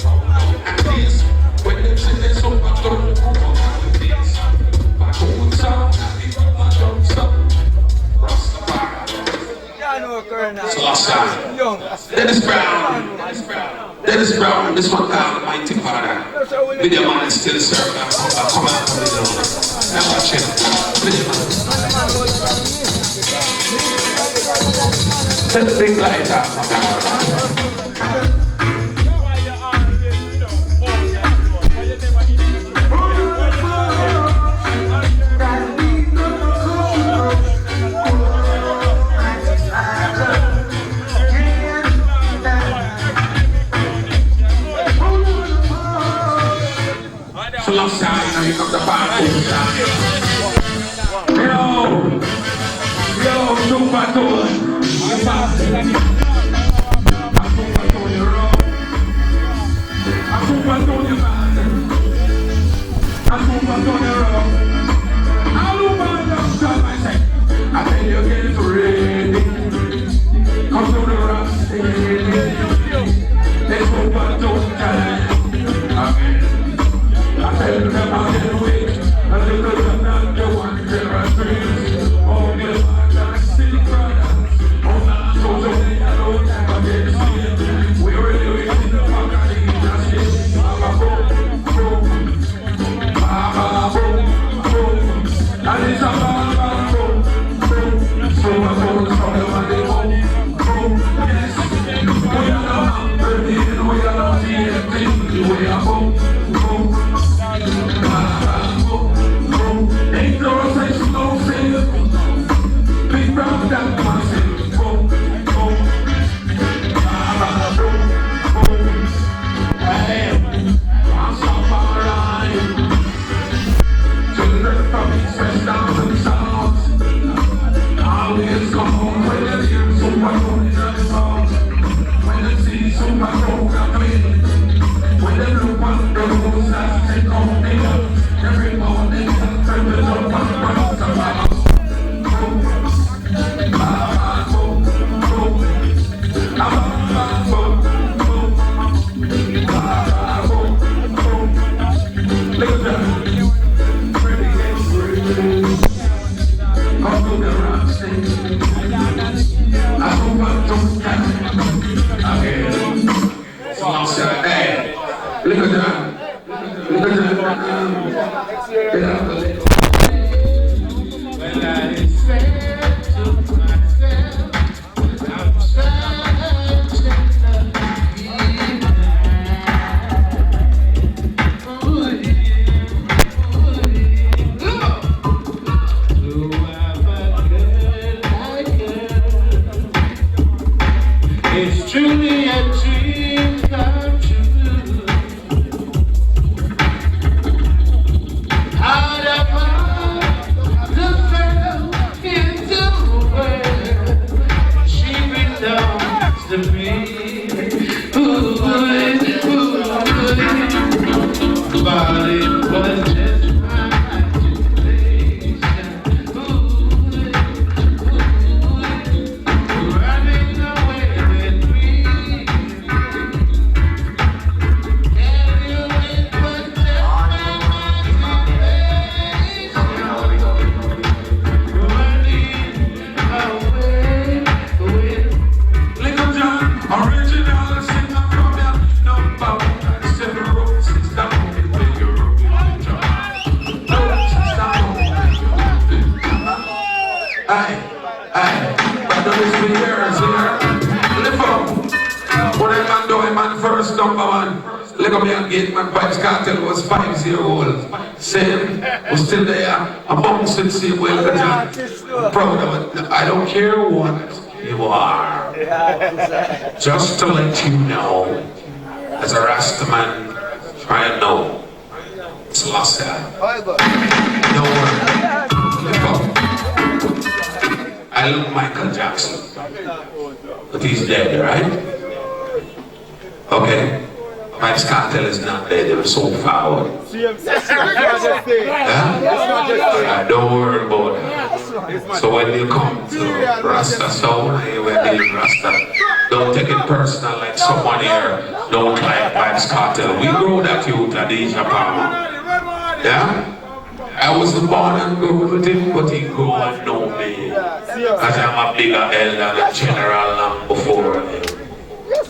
Speaker 2: and this. When them say they super tone, who come out with this? Backbone sound, and the rubber don't sound. Selassie. Dennis Brown, this one called Mighty Father. Video man is still serving. Come on, now watch it. Video man. Set the big light up. Selassie, now here comes the party. Yo, super tone. I tell you get ready. Come to the rock steady. Let's go back to time. Amen. I tell them I can wait. I tell them I'm not the one there are dreams. Oh, the man that still brothers. Oh, now I'm so away. I don't never get to see. We're really waiting the fuck I need to see. Mama, boom, boom. Mama, boom, boom. And it's a mama, boom, boom. So I told the song about the boom, boom. Yes, we are not burning. We are not the empty. We are boom, boom. Ain't no sense, no sense. Big round that massive. Boom, boom. Boom, boom. Hey, I'm so far right. To the left from east, west, down to the south. Always come home when they hear super tone in the sound. When they see super tone coming. When they look on the roads that take on me. Every morning, turn it up and run to my house. Boom, boom, boom, boom, boom. Look at that. Pretty and free. Come to the rock stage. I hope I don't die. Again. So I'll say, hey, look at that. Look at that. When I said to myself, I'm searching it's truly a dream come true. Out of I've done this for years, here. Lift up. When I man do a man first number one. Look at me and get man Vibes Cartel was 5 years old. Same, was still there. I'm bouncing same way like that. Proud of it. I don't care what you are. Just to let you know, as a Rasta man, try and know. It's lost there. No word. Lift up. I love Michael Jackson. But he's dead, right? Okay. Vibes Cartel is not dead, they were so far away. Don't worry about it. So when you come to Rasta Sound, when they Rasta, don't take it personal like someone here don't like Vibes Cartel. We grow that youth at Asia Palma. Yeah? I wasn't born and grew with him, but he grew and know me. As I'm a bigger elder and a general long before him.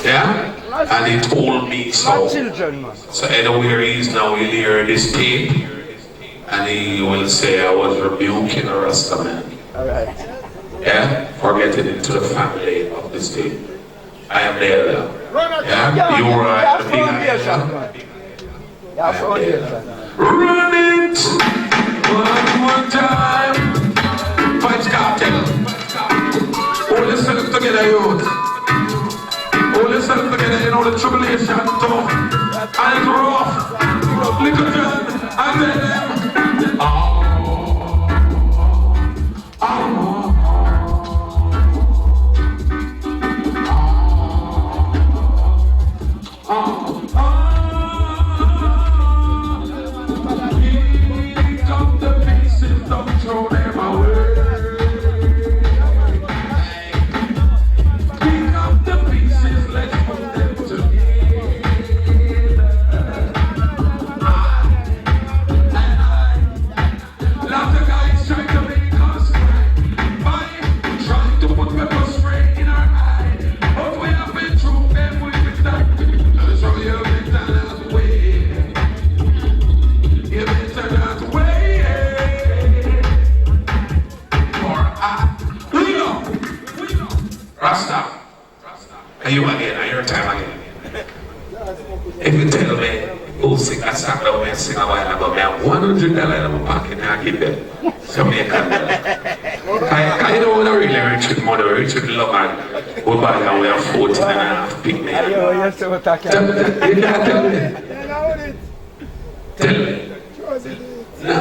Speaker 2: Yeah? And he told me so. So anywhere he is now, he'll hear this tape and he will say I was rebuking a Rasta man. Yeah? For getting into the family of this tape. I am the elder. Yeah? You are the bigger elder. Run it! One more time! Vibes Cartel! Oh, listen together, youth! Oh, listen together, you know the tribulation tough and it's rough. Little John, I tell them, pick up the pieces, don't throw them away. Pick up the pieces, let's put them together. Lots of guys trying to make us cry by trying to put pepper spray in our eye. But we have been through and we've been done. So you've been done that way. You've been done that way. For we know. Rasta. Are you again? Are your time again? If you tell me who sing a song that we sing a while ago, I have $100 in my pocket and I give them Jamaican. I don't want to really rich with money, rich with love and we buy and we have 14 and a half big men. You can't tell me. Tell me. No.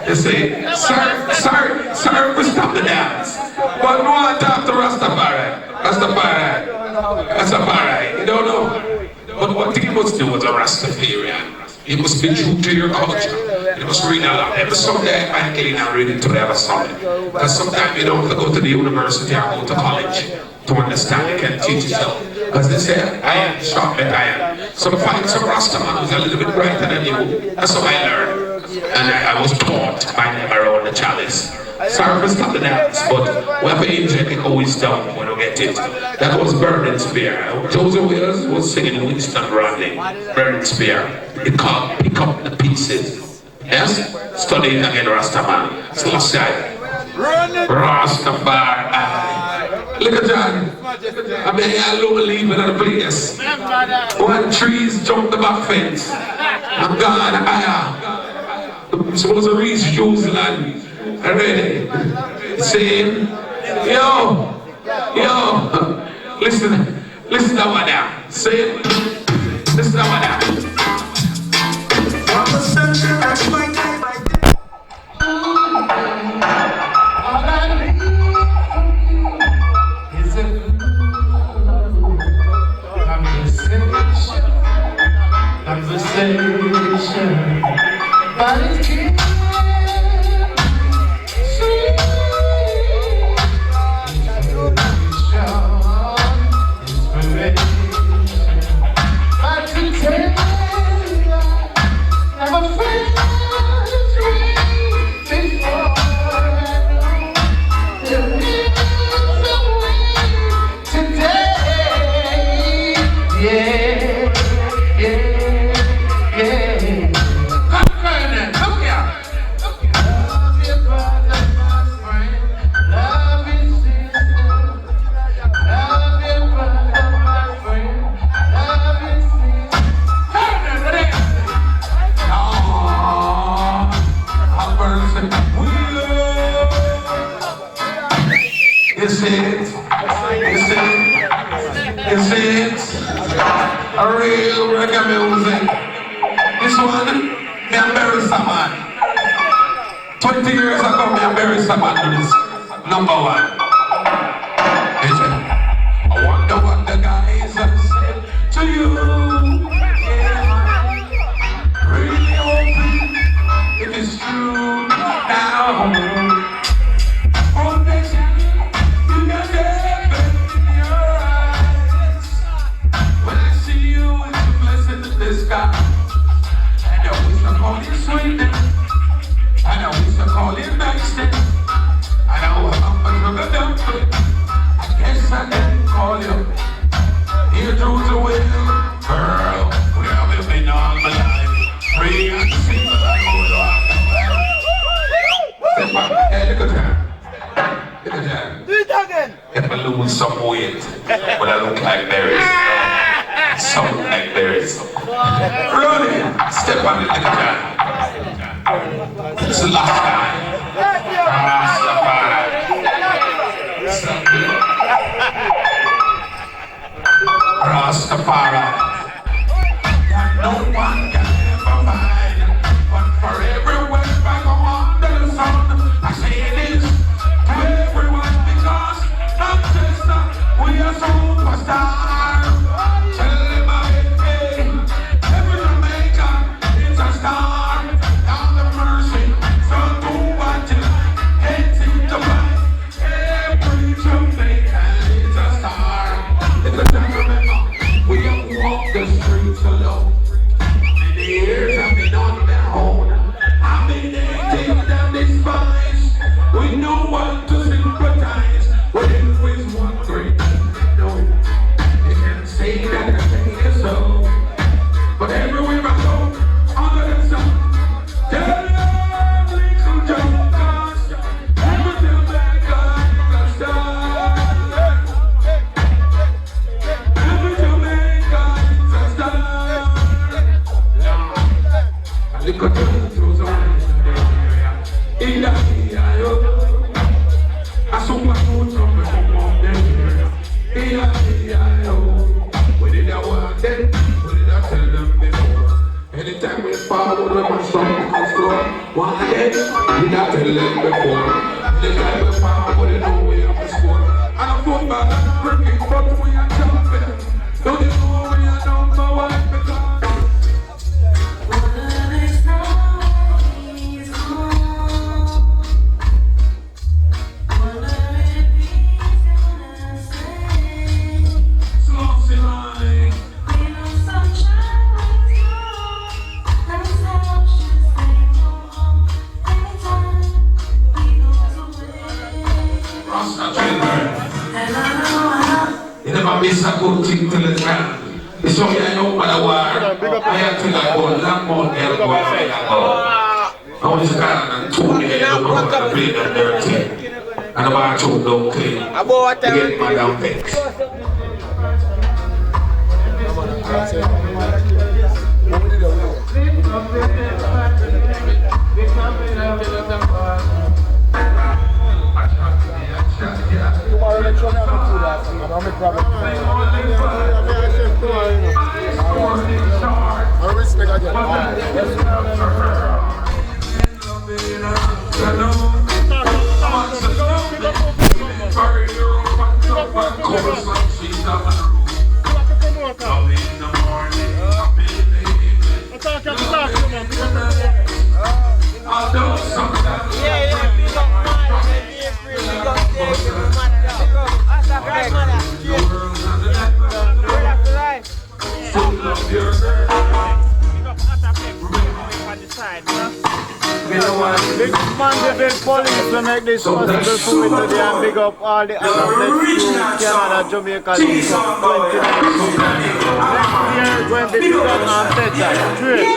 Speaker 2: You see, sir, we stop the dance. But we want to talk to Rastafari. You don't know. But what you must do as a Rastafarian, you must be true to your culture. You must read a lot. Every Sunday I clean and read it to every Sunday. Because sometimes you don't have to go to the university or go to college to understand. You can teach yourself. Because they say, I am sharp and I am. So find some Rastaman who's a little bit brighter than you. That's how I learned. And I was taught by them around the chalice. Sorry for stopping the dance, but we have to inject it always down when we get it. That was Burning Spear. Joseph Wills was singing Winston Rodney, Burning Spear. It called Pick Up the Pieces. Yes? Study it again, Rastaman. So let's say, Rastafari. Look at John. I'm here alone leaving the place. One trees jump the back fence. I'm gone higher. I'm supposed to reach Jews land. Ready? Saying, yo, listen to what now. Say, listen to what now. All I need is a conversation, but it's Look here. Me and bury some man. 20 years ago, me and bury some man do this. Number one. I wonder what the guys have said to you. Yeah. Really hoping it is true now. Foundation, you got heaven in your eyes. When I see you, it's a blessing in disguise. And I wish I call you sweet, and I wish I call you nice, and I know I'm a sugar dumpling. I guess I didn't call you. Here through the window, girl, we have been all my life. Free and single like old rock. Step up, hey, look at that. Look at that.
Speaker 5: Do it again.
Speaker 2: If I lose some weight, but I look like berries. Some like berries. Really? Step on it, look at that. It's the last time. Rastafari. That no one can ever find. But for everyone back under the sun, I say this to everyone because not just we are superstars. Tell them hey, every Jamaica is a star. Down the mercy, so do what you like. Heads in the blind. Every Jamaica is a star. Remember, we don't walk the streets alone. Many years I've been on their own. I've been hated and despised. We know what to sympathize. With one great thing they know. They can say that I think it's so. But everywhere I go, under the sun, tell them little jokers. Never tell back I'm a star. Look at the throws on I saw my food from the home of them. What did I want them? What did I tell them before? Anytime we forward with my son comes to one day, did I tell them before? Anytime we forward, you know we have to score. And I thought about that breaking, but we are jumping. Don't you know we are number one because it's a good thing to the time. It's only I know what I want. I have to like go long more than I want to kind of 2 days to go to play the dirty. And I'm about to go clean. To get my damn fix.
Speaker 5: Big man, big police to make this possible for me today and big up all the athletes to Canada, Jamaica, from 2019. Next year, 2022 and better. Straight.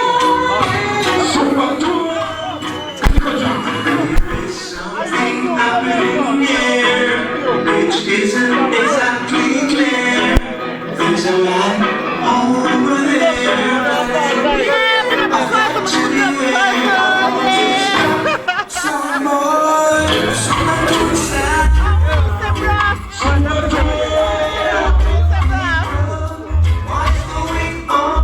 Speaker 4: Which isn't exactly clear. There's a light over there. Some more, some don't stand. What's going on?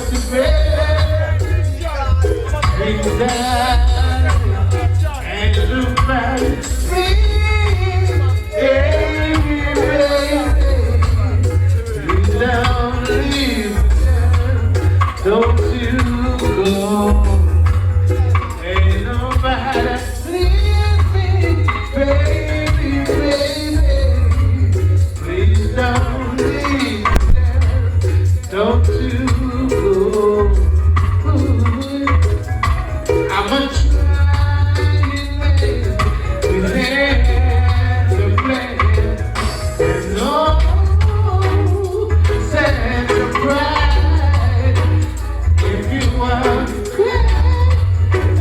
Speaker 1: to bed. Bring down and look back. Baby, please don't leave. Don't you go. Ain't nobody leave me, baby. Please don't leave. Don't you go. I'm a trying man with hands to play, and no sense of pride. If you are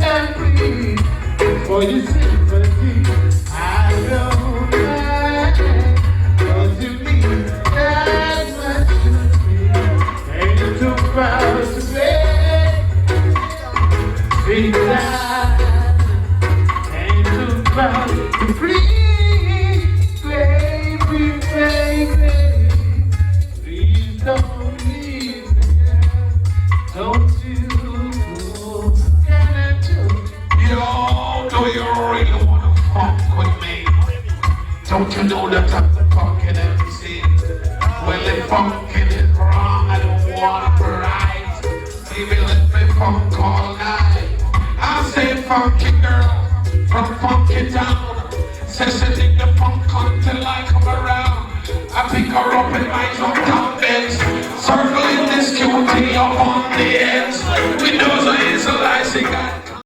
Speaker 1: and breathe for your sympathy, I don't mind, 'cause you mean that much to me. Ain't too proud to beg, big time. Ain't too proud to please, baby. Please don't leave me, don't you go. Can I joke?
Speaker 2: Yo, do you really wanna fuck with me? Don't you know that I'm the fucking MC? Well, if fucking is wrong, I don't want to right. Baby, let me funk all night. I say funky girl from funky town. Says she dig the funk until I come around. I pick her up in my hometown Benz, circling this cutie up on the ends. We do